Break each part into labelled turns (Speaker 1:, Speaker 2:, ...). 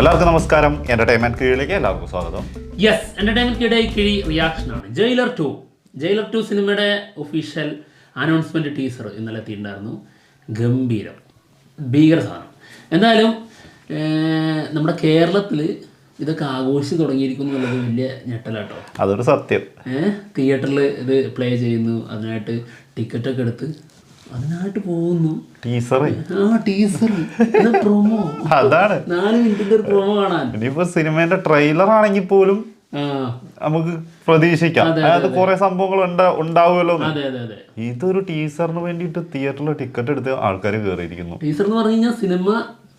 Speaker 1: എല്ലാവർക്കും നമസ്കാരം. എന്റർടൈൻമെന്റ് കീഴിലേക്ക് എല്ലാവർക്കും സ്വാഗതം.
Speaker 2: യെസ്, എന്റർടൈൻമെന്റ് കിഴി റിയാക്ഷൻ ആണ്. ജയിലർ 2 സിനിമയുടെ ഒഫീഷ്യൽ അനൗൺസ്മെന്റ് ടീസർ ഇന്നലെ എത്തിയിട്ടുണ്ടായിരുന്നു. ഗംഭീരം, ഭീകര സാധനം. എന്തായാലും നമ്മുടെ കേരളത്തിൽ ഇതൊക്കെ ആഘോഷിച്ച് തുടങ്ങിയിരിക്കുന്നു എന്നുള്ളത് വലിയ ഞെട്ടലാട്ടോ.
Speaker 1: അതൊരു സത്യം.
Speaker 2: തിയേറ്ററിൽ ഇത് പ്ലേ ചെയ്യുന്നു, അതിനായിട്ട് ടിക്കറ്റൊക്കെ എടുത്ത് അതിനായിട്ട് പോകുന്നു.
Speaker 1: ടീസർ
Speaker 2: പ്രൊമോ,
Speaker 1: അതാണ്
Speaker 2: 4 മിനിറ്റിന്റെ ഒരു പ്രൊമോ കാണാൻ.
Speaker 1: ഇനിയിപ്പോ സിനിമേന്റെ ട്രെയിലർ ആണെങ്കിൽ പോലും നമുക്ക് പ്രതീക്ഷിക്കാം അതായത് കുറെ സംഭവങ്ങൾ ഉണ്ടാവുമല്ലോ. ഇതൊരു ടീസറിന് വേണ്ടിയിട്ട് തിയേറ്ററിൽ ടിക്കറ്റ് എടുത്ത് ആൾക്കാർ കയറിയിരിക്കുന്നു.
Speaker 2: ടീസർ എന്ന് പറഞ്ഞു കഴിഞ്ഞാൽ സിനിമ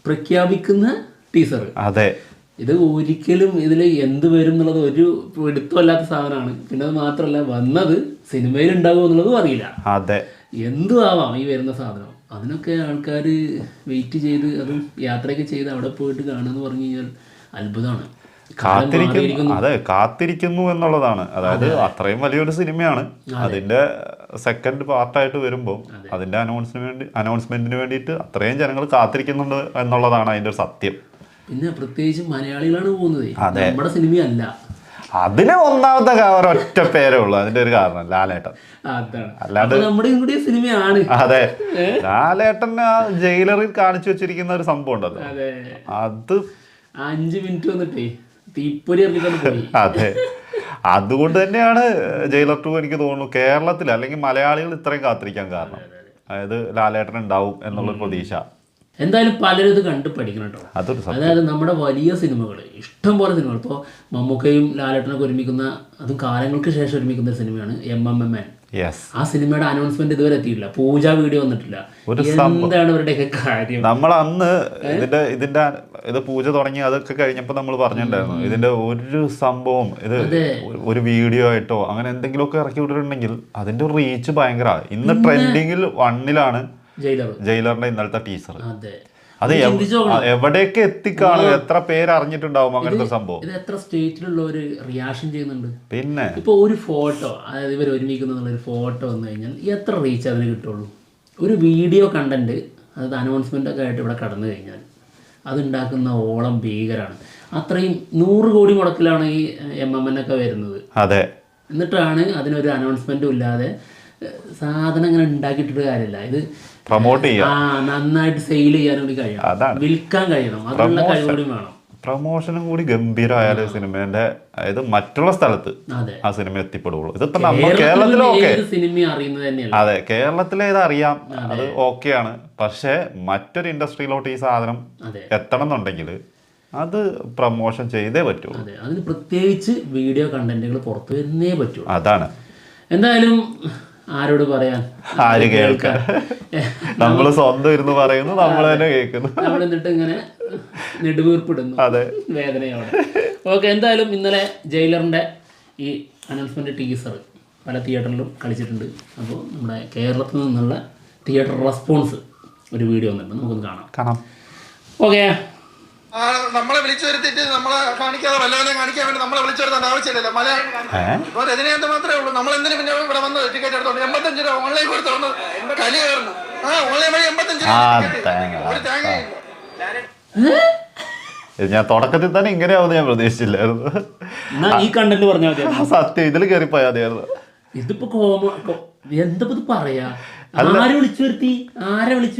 Speaker 2: പ്രഖ്യാപിക്കുന്ന ടീസർ.
Speaker 1: അതെ, ഇത്
Speaker 2: ഒരിക്കലും ഇതിൽ എന്ത് വരും എന്നുള്ളത് ഒരു എടുത്തല്ലാത്ത സാധനമാണ്. പിന്നെ അത് മാത്രമല്ല, വന്നത് സിനിമയിൽ ഉണ്ടാകുമോ എന്നുള്ളതും അറിയില്ല.
Speaker 1: അതെ,
Speaker 2: എന്തും ആവാം ഈ വരുന്ന സാധനം. അതിനൊക്കെ ആൾക്കാർ വെയിറ്റ് ചെയ്ത് അതും യാത്രയൊക്കെ ചെയ്ത് അവിടെ പോയിട്ട് കാണുമെന്ന് പറഞ്ഞു കഴിഞ്ഞാൽ അത്ഭുതമാണ്.
Speaker 1: കാത്തിരിക്കുന്നു എന്നുള്ളതാണ്. അതായത് അത്രയും വലിയൊരു സിനിമയാണ്. അതിന്റെ സെക്കൻഡ് പാർട്ടായിട്ട് വരുമ്പോൾ അതിന്റെ അനൗൺസ്മെന്റിന് വേണ്ടിയിട്ട് അത്രയും ജനങ്ങൾ കാത്തിരിക്കുന്നുണ്ട് എന്നുള്ളതാണ് അതിന്റെ ഒരു സത്യം.
Speaker 2: പിന്നെ പ്രത്യേകിച്ച് മലയാളികളാണ് പോകുന്നത്, നമ്മുടെ സിനിമയല്ല.
Speaker 1: അതിന് ഒന്നാമത്തെ ഒരൊറ്റ പേരേ ഉള്ളൂ. അതിന്റെ ഒരു കാരണം ലാലേട്ടൻ.
Speaker 2: അല്ലാണ്ട് നമ്മുടെ കൂടി സിനിമയാണ്.
Speaker 1: അതെ, ലാലേട്ടൻ ആ ജയിലറിൽ കാണിച്ചു വെച്ചിരിക്കുന്ന ഒരു സംഭവം ഉണ്ടല്ലോ, അത്
Speaker 2: 5 മിനിറ്റ് വന്നിട്ടേ തീപ്പൊരി എറിഞ്ഞിട്ടാണ് പോയി.
Speaker 1: അതെ, അതുകൊണ്ട് തന്നെയാണ് ജയിലർ 2 എനിക്ക് തോന്നുന്നു കേരളത്തിൽ അല്ലെങ്കിൽ മലയാളികൾ ഇത്രയും കാത്തിരിക്കാൻ കാരണം. അതായത് ലാലേട്ടൻ ഉണ്ടാവും എന്നുള്ളൊരു പ്രതീക്ഷ.
Speaker 2: എന്തായാലും പലരും ഇത് കണ്ട് പഠിക്കണം കേട്ടോ. അതായത് നമ്മുടെ വലിയ സിനിമകൾ, ഇഷ്ടംപോലെ സിനിമകൾ, ഇപ്പോൾ മമ്മൂക്കയും ലാലേട്ടനൊക്കെ ഒരുമിക്കുന്ന, അതും കാലങ്ങൾക്ക് ശേഷം ഒരുമിക്കുന്ന ഒരു സിനിമയാണ് MMN. ആ സിനിമയുടെ അനൗൺസ്മെന്റ് ഇതുവരെ എത്തിയിട്ടില്ല. പൂജ വീഡിയോ വന്നിട്ടില്ല. എന്താണ് ഇവരുടെയൊക്കെ കാര്യം?
Speaker 1: നമ്മൾ അന്ന് ഇത് പൂജ തുടങ്ങി അതൊക്കെ കഴിഞ്ഞപ്പോൾ നമ്മൾ പറഞ്ഞിട്ടുണ്ടായിരുന്നു, ഇതിന്റെ ഒരു സംഭവം ഇത് ഒരു വീഡിയോ ആയിട്ടോ അങ്ങനെ എന്തെങ്കിലുമൊക്കെ ഇറക്കി വിട്ടിട്ടുണ്ടെങ്കിൽ അതിന്റെ ഒരു റീച്ച് ഭയങ്കര. ഇന്ന് ട്രെൻഡിങ്ങിൽ 1-ലാണ് ജയിലറിന്റെ ഇന്നലത്തെ ടീസർ. അത് എവിടെയൊക്കെ എത്തിക്കാണും, എത്ര പേര് അറിഞ്ഞിട്ടുണ്ടാവും അങ്ങനത്തെ സംഭവം.
Speaker 2: ഇത് എത്ര സ്റ്റേറ്റിലുള്ളവര് റിയാക്ഷൻ ചെയ്യുന്നുണ്ട്.
Speaker 1: പിന്നെ
Speaker 2: ഇപ്പൊ ഒരു ഫോട്ടോ, അതായത് ഇവർ ഒരുമിക്കുന്ന ഒരു ഫോട്ടോ വന്നു കഴിഞ്ഞാൽ എത്ര റീച്ച് അതിന് കിട്ടുള്ളൂ. ഒരു വീഡിയോ കണ്ടന്റ്, അതായത് അനൗൺസ്മെന്റ് ഒക്കെ ആയിട്ട് ഇവിടെ കടന്നു കഴിഞ്ഞാൽ അതുണ്ടാക്കുന്ന ഓളം ഭീകരാണ്. അത്രയും 100 കോടി മുടക്കിലാണ് ഈ MMN ഒക്കെ വരുന്നത്.
Speaker 1: അതെ,
Speaker 2: എന്നിട്ടാണ് അതിനൊരു അനൗൺസ്മെന്റും ഇല്ലാതെ സാധനം ഇങ്ങനെ ഉണ്ടാക്കിയിട്ടൊരു കാര്യമില്ല. ഇത്
Speaker 1: പ്രൊമോട്ട് ചെയ്യാം,
Speaker 2: നന്നായിട്ട് സെയിൽ ചെയ്യാനും കൂടി കഴിയണം, വിൽക്കാൻ കഴിയണം, അതിനുള്ള കഴിവുകൂടി വേണം.
Speaker 1: പ്രൊമോഷനും കൂടി ഗംഭീരമായാലും സിനിമേന്റെ, അതായത് മറ്റുള്ള സ്ഥലത്ത് ആ സിനിമ എത്തിപ്പെടുള്ളൂ. ഇതിപ്പോ നമ്മൾ കേരളത്തിലൊക്കെ
Speaker 2: സിനിമ അറിയുന്നത് തന്നെയാണ്.
Speaker 1: അതെ, കേരളത്തിലെ ഇത് അറിയാം, അത് ഓക്കെയാണ്. പക്ഷെ മറ്റൊരു ഇൻഡസ്ട്രിയിലോട്ട് ഈ സാധനം എത്തണം എന്നുണ്ടെങ്കിൽ അത് പ്രൊമോഷൻ ചെയ്തേ പറ്റൂ.
Speaker 2: അതിന് പ്രത്യേകിച്ച് വീഡിയോ കണ്ടന്റുകൾ പുറത്തു വരുന്നേ പറ്റൂ.
Speaker 1: അതാണ്.
Speaker 2: എന്തായാലും ആരോട് പറയാൻ,
Speaker 1: ആര് കേൾക്കാൻ? നമ്മള് സ്വന്തം ഇരുന്ന് പറയുന്നു, നമ്മൾ തന്നെ കേൾക്കുന്നു.
Speaker 2: നമ്മൾ എന്നിട്ട് ഇങ്ങനെ നെടുവീർപ്പിടുന്നു, വേദനയോടെ. ഓക്കെ, എന്തായാലും ഇന്നലെ ജയിലറിന്റെ ഈ അനൗൺസ്മെന്റ് ടീസർ പല തിയേറ്ററിലും കളിച്ചിട്ടുണ്ട്. അപ്പോൾ നമ്മുടെ കേരളത്തിൽ നിന്നുള്ള തിയേറ്റർ റെസ്പോൺസ് ഒരു വീഡിയോ വന്നിട്ടുണ്ട്, നമുക്കൊന്ന് കാണാം. ഓക്കെ,
Speaker 3: നമ്മളെ വിളിച്ചു വരുത്തിട്ട് നമ്മളെ കാണിക്കാതെ വല്ലവനെ കാണിക്കാൻ വേണ്ടി നമ്മളെ വിളിച്ചു വരുത്തേണ്ട ആവശ്യമില്ലല്ലോ. ഇപ്പൊ രജനീകാന്ത് മാത്രമേ ഉള്ളൂ. നമ്മൾ എന്തിനു പിന്നെ ഇവിടെ വന്ന് ടിക്കറ്റ് എടുത്തോണ്ട് 85 രൂപ ഓൺലൈൻ കൊടുത്ത് വന്ന് കലി കയറുന്നു. ഓൺലൈൻ വഴി 85 രൂപ ഒരു തേങ്ങയില്ല.
Speaker 1: ഞാൻ തുടക്കത്തിൽ തന്നെ ഇങ്ങനെയാവുന്ന ഞാൻ പ്രതീക്ഷിച്ചില്ലായിരുന്നു.
Speaker 2: ഈ കണ്ടന്റ് പറഞ്ഞാൽ മതി.
Speaker 1: സത്യം, ഇതിൽ കയറിപ്പോയാൽ മതിയായിരുന്നു.
Speaker 2: ഇതിപ്പോ എന്താ പറയാ, ആരെ വിളിച്ചു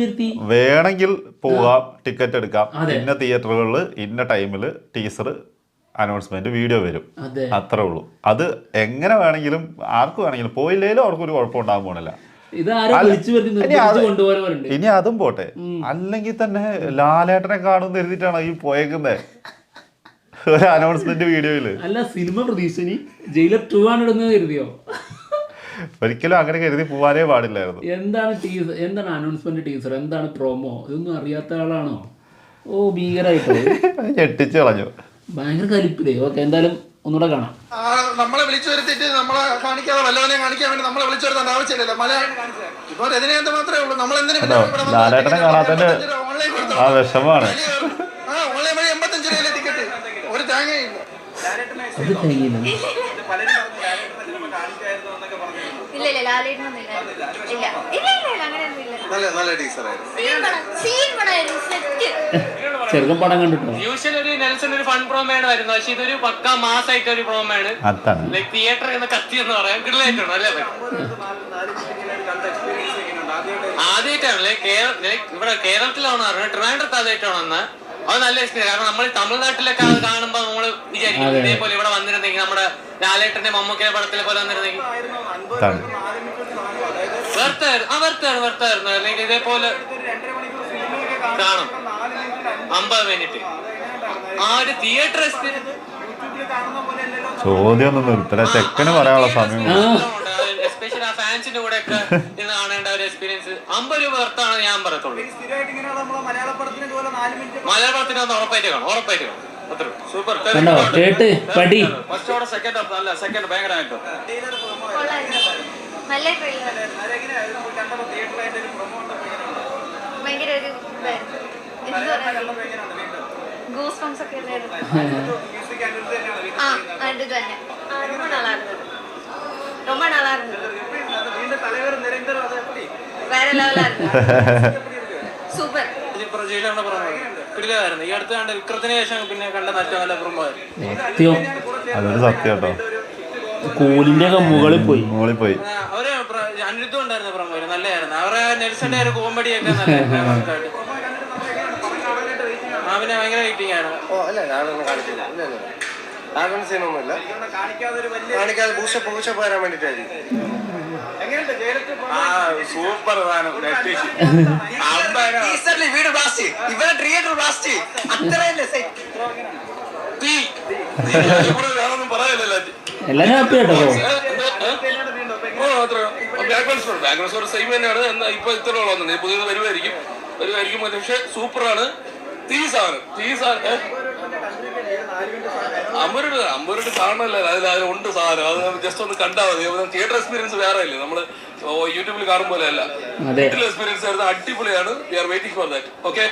Speaker 2: വരുത്തി?
Speaker 1: വേണമെങ്കിൽ പോവാം, ടിക്കറ്റ് എടുക്കാം, ഇന്ന തിയേറ്ററുകളിൽ ഇന്ന ടൈമില് ടീസർ അനൗൺസ്മെന്റ് വീഡിയോ വരും, അത്രേ ഉള്ളൂ. അത് എങ്ങനെ വേണമെങ്കിലും ആർക്ക് വേണമെങ്കിലും, പോയില്ലേലും അവർക്കൊരു കുഴപ്പമുണ്ടാകാൻ പോണില്ല. ഇനി അതും പോട്ടെ, അല്ലെങ്കിൽ തന്നെ ലാലേട്ടനെ കാണുമെന്ന് എഴുതിയിട്ടാണ് ഈ പോയേക്കുന്നത് ഒരു അനൗൺസ്മെന്റ് വീഡിയോയില്.
Speaker 2: അല്ല, സിനിമ പ്രതീക്ഷ ജയിലർ 2 ആണ് ഇടുന്നത് കരുതിയോ?
Speaker 1: ഒരിക്കലും അങ്ങനെ കരുതി പോവാനേ പാടില്ലായിരുന്നു.
Speaker 2: എന്താണ് അനൗൺസ്മെന്റ് ടീസർ, എന്താണ് പ്രൊമോ, ഇതൊന്നും അറിയാത്ത ആളാണോ? ഓ, ഭീകരായിട്ടോ
Speaker 1: ഞെട്ടിച്ചു കളഞ്ഞു,
Speaker 2: ഭയങ്കര കലിപ്പില്ലേ. ഓക്കെ, എന്തായാലും ഒന്നുകൂടെ കാണാം.
Speaker 3: നമ്മളെ വിളിച്ചു വരുത്തിട്ട് നമ്മളെ കാണിക്കാതെ വല്ലവനെ കാണിക്കാൻ വേണ്ടി നമ്മളെ വിളിച്ചു വരുത്തേണ്ട ആവശ്യമില്ലല്ലോ. ഇപ്പൊ രജനീകാന്ത് മാത്രമേ ഉള്ളൂ. നമ്മൾ എന്തിനു
Speaker 1: ലാലേട്ടനെ കാണാത്തതിന്റെ ആ വിഷമാണ്.
Speaker 3: ഓൺലൈൻ വഴി 85 രൂപ ടിക്കറ്റ്, ഒരു തേങ്ങയില്ല.
Speaker 4: നല്ല ടീച്ചറായിരുന്നു.
Speaker 2: ചെറുക്കൻ പടം കണ്ടിട്ടോ?
Speaker 4: യൂഷ്വലി ഒരു നെൽസൺ ഒരു ഫൺ പ്രോമയാണ് വരുന്നത്, പക്ഷെ ഇതൊരു പക്ക മാസായിട്ട് ഒരു പ്രോമയാണ്. ലൈക് തിയേറ്റർ എന്ന കത്തി എന്ന് പറയാൻ കിടലായിട്ടാണ് അല്ലേ? ആദ്യമായിട്ടാണ് ഇവിടെ കേരളത്തിലാണ് പറഞ്ഞത്, ട്രിവാൻഡ്രത്ത് ആദ്യമായിട്ടാണ് വന്നത്. അത് നല്ല എക്സ്പീരിയൻസ്. കാരണം നമ്മൾ തമിഴ്നാട്ടിലൊക്കെ അത് കാണുമ്പോൾ നമ്മള് വിചാരിക്കും ഇതേപോലെ ഇവിടെ വന്നിരുന്നെങ്കിൽ, നമ്മുടെ ലാലേട്ടന്റെ മമ്മൂക്കിന്റെ പടത്തിലെ പോലെ വന്നിരുന്നെങ്കിൽ വെറുത്തായിരുന്നു. അല്ലെങ്കിൽ ഇതേപോലെ കാണും 50 മിനിറ്റ് ആ ഒരു തിയേറ്റർ എക്സ്പീരിയൻസ്.
Speaker 1: ചോദ്യം ഒന്നും നിർത്തല, ചെക്കന് പറയാനുള്ള സമയം.
Speaker 4: എസ്പെഷ്യലി ആ ഫാൻസിന്റെ കൂടെ ഒക്കെ ഇന്ന് കാണേണ്ട ഒരു എക്സ്പീരിയൻസ് 50 രൂപ വെർത്താണ് ഞാൻ പറയത്തുള്ളൂ. മലയാള പടത്തിന് ഒന്ന് ഉറപ്പായിട്ട് കാണും. സൂപ്പർ. സെക്കൻഡ് ഭയങ്കരമായിട്ട്
Speaker 5: ரொம்ப நல்லா இருந்தது. வேற லெவலா இருக்கு. സൂപ്പർ.
Speaker 4: ഈ അടുത്ത് കണ്ട വിക്രത്തിന് ശേഷം പിന്നെ കണ്ട നല്ല
Speaker 1: അതൊരു സത്യം കേട്ടോ.
Speaker 2: കൂലിന്റെ ഒക്കെ മുകളിൽ പോയി
Speaker 4: അവര് അനിരുദ്ധം ഉണ്ടായിരുന്ന പ്രമോ നല്ലായിരുന്നു. അവരെ നെൽസന്റെ ഒരു കോമഡി ഒക്കെ നല്ല അവനെ ഭയങ്കര വെയിറ്റിംഗ് ആണ്.
Speaker 3: കാണിക്കാതെ പൂശപ്പ് വരാൻ വേണ്ടിട്ടായിരിക്കും. സൂപ്പർ വീട് ബ്ലാസ്റ്റ്, ഇവിടെ തിയേറ്റർ ബ്ലാസ്റ്റ്, അത്രയല്ലേ വേറൊന്നും പറയാനില്ല.
Speaker 2: എല്ലാരും ഹാപ്പി കേട്ടോ.
Speaker 6: ബാക്ക്ഗ്രൗണ്ട് സെയിം തന്നെയാണ്. ഇപ്പൊ ഇത്രയുള്ള പുതിയത് വരുമായിരിക്കും. പക്ഷെ സൂപ്പറാണ്. തീ സാധനം അമ്പൂരുടെ കാണണല്ലേ, അതിൽ ഉണ്ട് സാധനം. അത് ജസ്റ്റ് ഒന്ന് കണ്ടാൽ മതി. തിയേറ്റർ എക്സ്പീരിയൻസ് വേറെ ഇല്ലേ, നമ്മള് യൂട്യൂബിൽ കാണും പോലെ അല്ല. തിയേറ്റർ എക്സ്പീരിയൻസ് ആയിരുന്നു, അടിപൊളിയാണ്. We are waiting for that. Okay,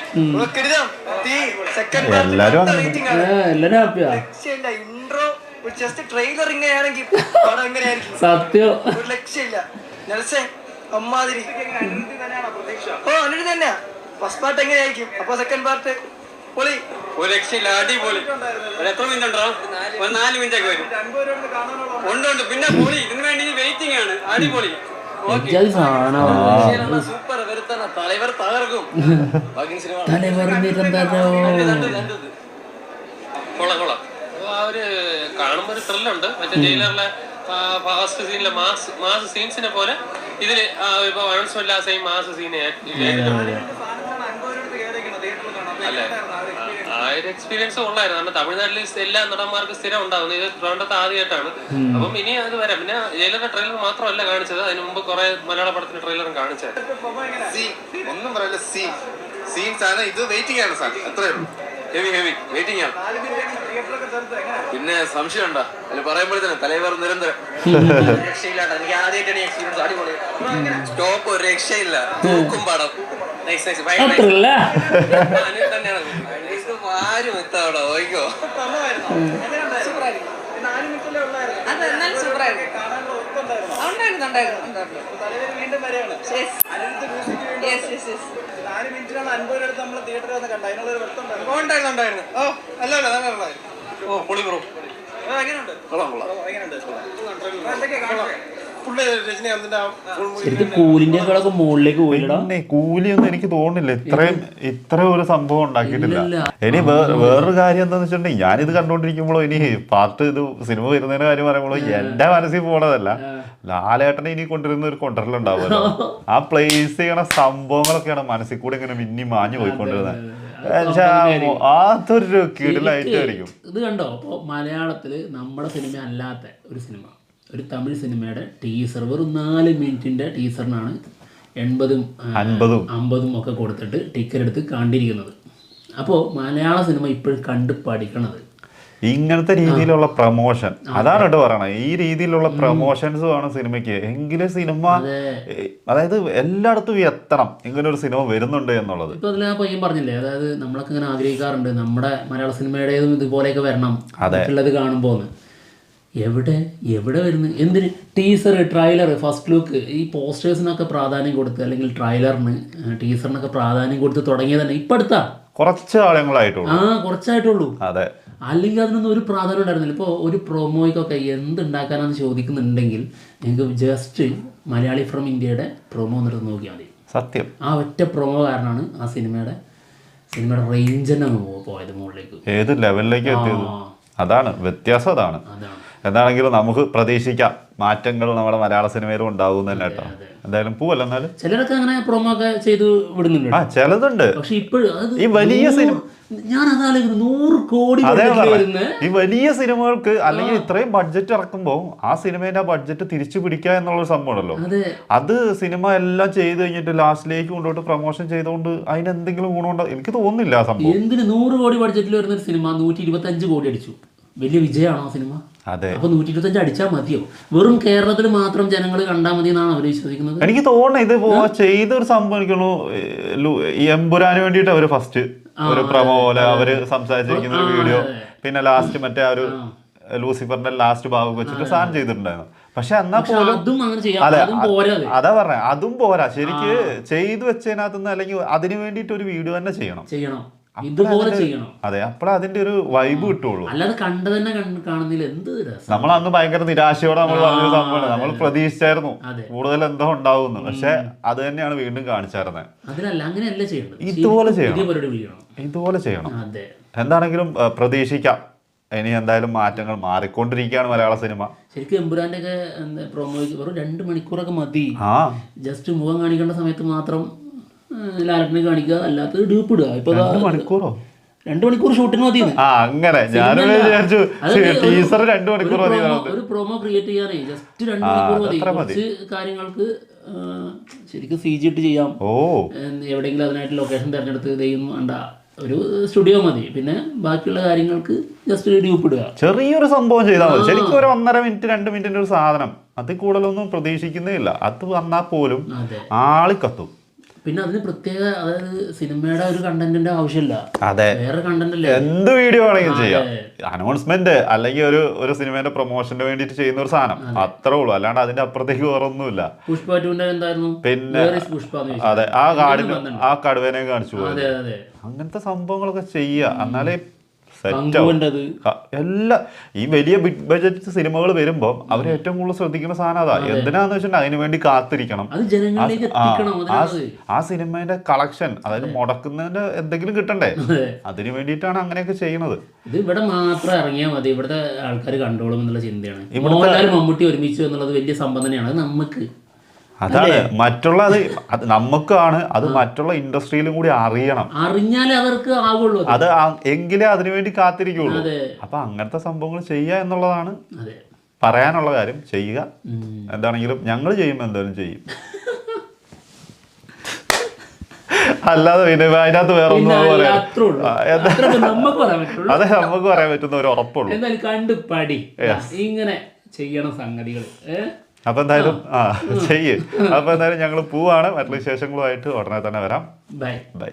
Speaker 3: intro just trailer ഇങ്ങനെയാണെങ്കിൽ പടം എങ്ങനെയായിരിക്കും?
Speaker 2: സത്യം,
Speaker 3: ഒരു ലക്ഷ്യമില്ല. നെൽസൺ അമ്മാതിരി. അനിരുദ്ധ തന്നെയാ. ഫസ്റ്റ് പാർട്ട് എങ്ങനെയായിരിക്കും, അപ്പൊ സെക്കൻഡ് പാർട്ട് പൊളി.
Speaker 4: ഒരു രക്ഷയില്ല, അടിപൊളി. എത്ര മിനിറ്റ് ഉണ്ടോ? 4 മിനിറ്റ് ഒക്കെ വരും. ഉണ്ട്. പിന്നെ പൊളി. ഇതിനു വേണ്ടി വെയിറ്റിംഗ് ആണ്. അടിപൊളി. സൂപ്പർ. തലവർ തകർക്കും. കൊള്ളാം. ആ ഒരു കാണുമ്പോ ഒരു ത്രില്ലുണ്ട്. മറ്റേ ജയിലറിലെ ഫാസ്റ്റ് സീനിലെ മാസ് സീൻസിനെ പോലെ ഇതില് ഇപ്പൊ അനൗൺസ്മെന്റ് ആ സെയിം മാസ് സീനെ അല്ലേ. ആ ഒരു എക്സ്പീരിയൻസ് കൊള്ളായിരുന്നു. കാരണം തമിഴ്നാട്ടിൽ എല്ലാ നടന്മാർക്കും സ്ഥിരം ഉണ്ടാകുന്നത്, ഇത് ട്രിവാൻഡ്രത്ത് ആദ്യമായിട്ടാണ്. അപ്പം ഇനി അത് വരാം. പിന്നെ ജയിലറിന്റെ ട്രെയിലർ മാത്രമല്ല കാണിച്ചത്, അതിന് മുമ്പ് കുറെ മലയാള പടത്തിന്റെ ട്രെയിലറും കാണിച്ചത്.
Speaker 3: ഒന്നും പറയല്ല, സീൻസ് ആണ്. ഇത് വെയിറ്റിംഗ് ആണ് സാർ. അത്രേ ഉള്ളൂ.
Speaker 4: ഹെവി വെയിറ്റിംഗ് ആണ്.
Speaker 6: പിന്നെ സംശയം ഉണ്ടോ അതിൽ പറയുമ്പോഴത്തേനും തലവർ നിരന്തരം
Speaker 4: രക്ഷയില്ലാട്ടോ. എനിക്ക് ആദ്യമായിട്ടാണ് എക്സ്പീരിയൻസ്. അടിപൊളി.
Speaker 6: സ്റ്റോപ്പ്, ഒരു രക്ഷയില്ല. തൂക്കും പടം ആരും എത്താവിടെ ഓയ്ക്കോ.
Speaker 4: പൊളി ബ്രോ.
Speaker 2: ശരിക്കും കൂലിന്റെ ഒക്കെ മുകളിലേക്ക് പോയില്ലടാ.
Speaker 1: കൂലിയൊന്നും എനിക്ക് തോന്നുന്നില്ല ഇത്ര ഒരു സംഭവം ഉണ്ടാക്കിയിട്ടില്ല. ഇനി വേറൊരു കാര്യം എന്താന്ന് വെച്ചിട്ടുണ്ടെങ്കിൽ, ഞാനിത് കണ്ടോണ്ടിരിക്കുമ്പോഴോ ഇനി പാർട്ട് ഇത് സിനിമ വരുന്നതിന്റെ കാര്യം പറയുമ്പോഴോ എന്റെ മനസ്സിൽ പോണതല്ല, ലാലേട്ടനെ ഇനി കൊണ്ടുവരുന്ന ഒരു കൊണ്ടുവരലുണ്ടാവുമല്ലോ, ആ പ്ലേസ് ചെയ്യണ സംഭവങ്ങളൊക്കെയാണ് മനസ്സിൽ കൂടെ ഇങ്ങനെ മിന്നി മാഞ്ഞു പോയിക്കൊണ്ടിരുന്നത്. അതൊരു കിടിലായിട്ടായിരിക്കും.
Speaker 2: ഇത് കണ്ടോ, അപ്പോൾ മലയാളത്തില് നമ്മുടെ സിനിമ അല്ലാത്ത ഒരു സിനിമ, ഒരു തമിഴ് സിനിമയുടെ ടീസർ, വെറും 4 മിനിറ്റിന്റെ ടീസറിനാണ് 80ഉം 50ഉം ഒക്കെ കൊടുത്തിട്ട് ടിക്കറ്റ് എടുത്ത് കണ്ടിരിക്കുന്നത്. അപ്പോൾ മലയാള സിനിമ ഇപ്പോഴും കണ്ട് പഠിക്കണത്
Speaker 1: ഇങ്ങനത്തെ രീതിയിലുള്ള പ്രൊമോഷൻ, അതാണ് കേട്ടോ പറയണത്. ഈ രീതിയിലുള്ള പ്രൊമോഷൻസ് വേണം സിനിമയ്ക്ക്. എങ്കിലും സിനിമ, അതായത് എല്ലായിടത്തും എത്തണം ഇങ്ങനെ ഒരു സിനിമ വരുന്നുണ്ട് എന്നുള്ളത്.
Speaker 2: ഇപ്പൊ അതിൽ ആ പയ്യൻ പറഞ്ഞില്ലേ, അതായത് നമ്മളൊക്കെ ഇങ്ങനെ ആഗ്രഹിക്കാറുണ്ട് നമ്മുടെ മലയാള സിനിമയുടേതും ഇതുപോലെയൊക്കെ വരണം ഉള്ളത് കാണുമ്പോൾ. എവിടെ വരുന്നു? എന്തിന് ടീസർ, ട്രailer, ഫസ്റ്റ് ലുക്ക്, ഈ പോസ്റ്റേഴ്സിനൊക്കെ പ്രാധാന്യം കൊടുത്ത്, അല്ലെങ്കിൽ ട്രailerന്, ടീസറിനൊക്കെ പ്രാധാന്യം കൊടുത്ത് തുടങ്ങിയത് തന്നെ ഇപ്പം അടുത്താ.
Speaker 1: കുറച്ച് കാലങ്ങളായിട്ടുള്ളൂ.
Speaker 2: കുറച്ചായിട്ടുള്ളൂ.
Speaker 1: അതെ,
Speaker 2: അല്ലെങ്കിൽ അതിനൊന്നും ഒരു പ്രാധാന്യം ഉണ്ടായിരുന്നില്ല. ഇപ്പോൾ ഒരു പ്രൊമോയ്ക്കൊക്കെ എന്തുണ്ടാക്കാനാണെന്ന് ചോദിക്കുന്നുണ്ടെങ്കിൽ നിങ്ങൾക്ക് ജസ്റ്റ് മലയാളി ഫ്രം ഇന്ത്യയുടെ പ്രൊമോ എന്നിട്ട് നോക്കിയാൽ മതി.
Speaker 1: സത്യം.
Speaker 2: ആ ഒറ്റ പ്രൊമോ കാരണമാണ് ആ സിനിമയുടെ റേഞ്ച് തന്നെ പോയത് മുകളിലേക്ക്,
Speaker 1: ഏത് ലെവലിലേക്ക് എത്തിയത്. അതാണ് വ്യത്യാസം. അതാണ്. എന്താണെങ്കിലും നമുക്ക് പ്രതീക്ഷിക്കാം മാറ്റങ്ങൾ നമ്മുടെ മലയാള സിനിമയിലും ഉണ്ടാവും തന്നെ കേട്ടോ. എന്തായാലും പോവല്ല. എന്നാലും
Speaker 2: ചിലരൊക്കെ അങ്ങനെ പ്രൊമോ ഒക്കെ ചെയ്ത് വിടുന്നുണ്ട്.
Speaker 1: ചിലതുണ്ട്.
Speaker 2: പക്ഷെ ഇപ്പോഴും
Speaker 1: ഈ വലിയ സിനിമ
Speaker 2: ഞാൻ അതാലോചിക്കുന്നു 100 കോടി
Speaker 1: ഈ വലിയ സിനിമകൾക്ക് അല്ലെങ്കിൽ ഇത്രയും ബഡ്ജറ്റ് ഇറക്കുമ്പോൾ ആ സിനിമേന്റെ ആ ബഡ്ജറ്റ് തിരിച്ചു പിടിക്കുക എന്നുള്ളൊരു സംഭവമാണല്ലോ. അത് സിനിമ എല്ലാം ചെയ്ത് കഴിഞ്ഞിട്ട് ലാസ്റ്റിലേക്ക് കൊണ്ടുപോയിട്ട് പ്രൊമോഷൻ ചെയ്തുകൊണ്ട് അതിന് എന്തെങ്കിലും ഗുണമുണ്ടോ എനിക്ക് തോന്നുന്നില്ല ആ സംഭവം.
Speaker 2: എന്തിന് 100 കോടി ബഡ്ജറ്റിൽ വരുന്ന ഒരു സിനിമ 125 കോടി അടിച്ചു. വലിയ വിജയമാണോ ആ സിനിമ?
Speaker 1: അതെ.
Speaker 2: അപ്പൊ 125 അടിച്ചാൽ മതിയോ? വെറും കേരളത്തിൽ മാത്രം ജനങ്ങൾ കണ്ടാൽ മതി എന്നാണ് അവർ വിശ്വസിക്കുന്നത്.
Speaker 1: എനിക്ക് തോന്നുന്നു ഇത് ചെയ്തൊരു സംഭവം എനിക്കുള്ളൂ. ഈ എമ്പുരാന് വേണ്ടിയിട്ട് അവര് ഫസ്റ്റ് ഒരു പ്രൊമോ പോലെ അവര് സംസാരിച്ചിരിക്കുന്ന ഒരു വീഡിയോ, പിന്നെ ലാസ്റ്റ് മറ്റേ ആ ഒരു ലൂസിഫറിന്റെ ലാസ്റ്റ് ഭാഗം വെച്ചിട്ട് സാധനം ചെയ്തിട്ടുണ്ടായിരുന്നു. പക്ഷെ എന്നാ പോലും അതാ പറഞ്ഞ അതും പോരാ. ശരിക്ക് ചെയ്തു വെച്ചതിനകത്തുനിന്ന് അല്ലെങ്കിൽ അതിന് വേണ്ടിയിട്ട് ഒരു വീഡിയോ തന്നെ ചെയ്യണം.
Speaker 2: ഇതുപോലെ ചെയ്യണം.
Speaker 1: അതെ, അപ്പോഴേ അതിന്റെ ഒരു വൈബ് കിട്ടുള്ളൂ.
Speaker 2: അല്ലാതെ കണ്ടു തന്നെ കാണുന്നില്ല. എന്ത് രസം.
Speaker 1: നമ്മൾ അന്ന് ഭയങ്കര നിരാശയോടെ നമ്മൾ പറഞ്ഞൊരു സംഭവമാണ്. നമ്മൾ പ്രതീക്ഷിച്ചായിരുന്നു കൂടുതൽ എന്തോ ഉണ്ടാവുന്നു. പക്ഷെ അത് തന്നെയാണ് വീണ്ടും കാണിച്ചായിരുന്നത്.
Speaker 2: അതിലല്ല, അങ്ങനെയല്ല ചെയ്യേണ്ടത്.
Speaker 1: ഇതുപോലെ ചെയ്യണം. എന്താണെങ്കിലും പ്രതീക്ഷിക്കാം. ഇനി എന്തായാലും മാറ്റങ്ങൾ മാറിക്കൊണ്ടിരിക്കുകയാണ് മലയാള സിനിമ.
Speaker 2: ശരിക്കും എമ്പുരാന്റെ ഒക്കെ പ്രൊമോ വെറും 2 മണിക്കൂറൊക്കെ മതി. ജസ്റ്റ് മുഖം കാണിക്കേണ്ട സമയത്ത് മാത്രം ലാലറ്റിനെ കാണിക്കുക, അല്ലാത്തത് ഡ്യൂപ്പ് ഇടുക. ഇപ്പൊ
Speaker 1: 2 മണിക്കൂറോ?
Speaker 2: 2 മണിക്കൂർ ഷൂട്ടിന് മതി.
Speaker 1: അങ്ങനെ ഞാൻ വിചാരിച്ചു ടീസർ 2 മണിക്കൂർ മതി.
Speaker 2: ഒരു പ്രൊമോ ക്രിയേറ്റ് ചെയ്യാനേ ജസ്റ്റ് 2 മണിക്കൂർ മതി. കുറച്ച് കാര്യങ്ങൾക്ക് ശരിക്കും CG ഇട്ട് ചെയ്യാം. എവിടെയെങ്കിലും അതിനായിട്ട് ലൊക്കേഷൻ തിരഞ്ഞെടുത്ത് ഇതൊന്നും വേണ്ട, ഒരു സ്റ്റുഡിയോ മതി. പിന്നെ ബാക്കിയുള്ള കാര്യങ്ങൾക്ക് ജസ്റ്റ് ഡ്യൂപ്പ് ഇടുക.
Speaker 1: ചെറിയൊരു സംഭവം ചെയ്താൽ മതി. ശരിക്കും ഒരു 1.5 മിനിറ്റ് 2 മിനിറ്റിന്റെ ഒരു സാധനം, അതിൽ കൂടുതലൊന്നും പ്രതീക്ഷിക്കുന്നേ ഇല്ല. അത് വന്നാൽ പോലും ആളിക്കത്തും.
Speaker 2: പിന്നെ അതിന് പ്രത്യേക, അതായത് സിനിമയുടെ ഒരു കണ്ടന്റിന്റെ ആവശ്യമില്ല.
Speaker 1: അതെ,
Speaker 2: വേറെ കണ്ടന്റ് അല്ലേ.
Speaker 1: എന്ത് വീഡിയോ വേണമെങ്കിലും ചെയ്യാം. അനൗൺസ്മെന്റ് അല്ലെങ്കിൽ ഒരു സിനിമയുടെ പ്രൊമോഷന് വേണ്ടിട്ട് ചെയ്യുന്ന ഒരു സാധനം, അത്രേ ഉള്ളൂ. അല്ലാണ്ട് അതിന്റെ അപ്പുറത്തേക്ക് വേറൊന്നുമില്ല.
Speaker 2: പുഷ്പ 2 എന്തായിരുന്നു?
Speaker 1: പിന്നെ അതെ, ആ കടുവേനെ കാണിച്ചു പോയത്. അങ്ങനത്തെ സംഭവങ്ങളൊക്കെ ചെയ്യുക. എന്നാലേ എല്ലാ ഈ വലിയ ബിഗ് ബഡ്ജറ്റ് സിനിമകൾ വരുമ്പോൾ അവർ ഏറ്റവും കൂടുതൽ ശ്രദ്ധിക്കുന്ന സാധനം അതാ. എന്തിനാന്ന് വെച്ചിട്ടുണ്ടെങ്കിൽ അതിനു വേണ്ടി കാത്തിരിക്കണം. ആ സിനിമയുടെ കളക്ഷൻ, അതായത് മുടക്കുന്നതിന്റെ എന്തെങ്കിലും കിട്ടണ്ടേ, അതിനു വേണ്ടിയിട്ടാണ് അങ്ങനെയൊക്കെ ചെയ്യുന്നത്.
Speaker 2: ഇത് ഇവിടെ മാത്രം ഇറങ്ങിയാൽ മതി, ഇവിടുത്തെ ആൾക്കാർ കണ്ടോളും എന്നുള്ള ചിന്തയാണ്. മോഹൻലാൽ മമ്മൂട്ടി ഒരുമിച്ച് എന്നുള്ളത് വലിയ സംബന്ധനയാണ്. അത് നമുക്ക്
Speaker 1: അതാണ്. മറ്റുള്ള അത് നമുക്കാണ്, അത് മറ്റുള്ള ഇൻഡസ്ട്രിയിലും കൂടി അറിഞ്ഞാലേ അവർക്ക് ആകുള്ളൂ. അത് എങ്കിലേ അതിനുവേണ്ടി കാത്തിരിക്കുള്ളൂ. അപ്പൊ അങ്ങനത്തെ സംഭവങ്ങൾ ചെയ്യുക എന്നുള്ളതാണ് പറയാനുള്ള കാര്യം. ചെയ്യുക. എന്താണെങ്കിലും ഞങ്ങൾ ചെയ്യുമ്പോൾ എന്തായാലും ചെയ്യും. അല്ലാതെ പിന്നെ അതിനകത്ത് വേറെ ഒന്നും പറയാം. അതെ, നമുക്ക് പറയാൻ പറ്റുന്ന ഒരു ഉറപ്പുള്ളൂ.
Speaker 2: കണ്ടു പടി ഇങ്ങനെ ചെയ്യണം സംഗതികൾ.
Speaker 1: അപ്പൊ എന്തായാലും അപ്പൊ എന്തായാലും ഞങ്ങൾ പോവാണ്. മറ്റുള്ള വിശേഷങ്ങളുമായിട്ട് ഉടനെ തന്നെ വരാം.
Speaker 2: ബൈ.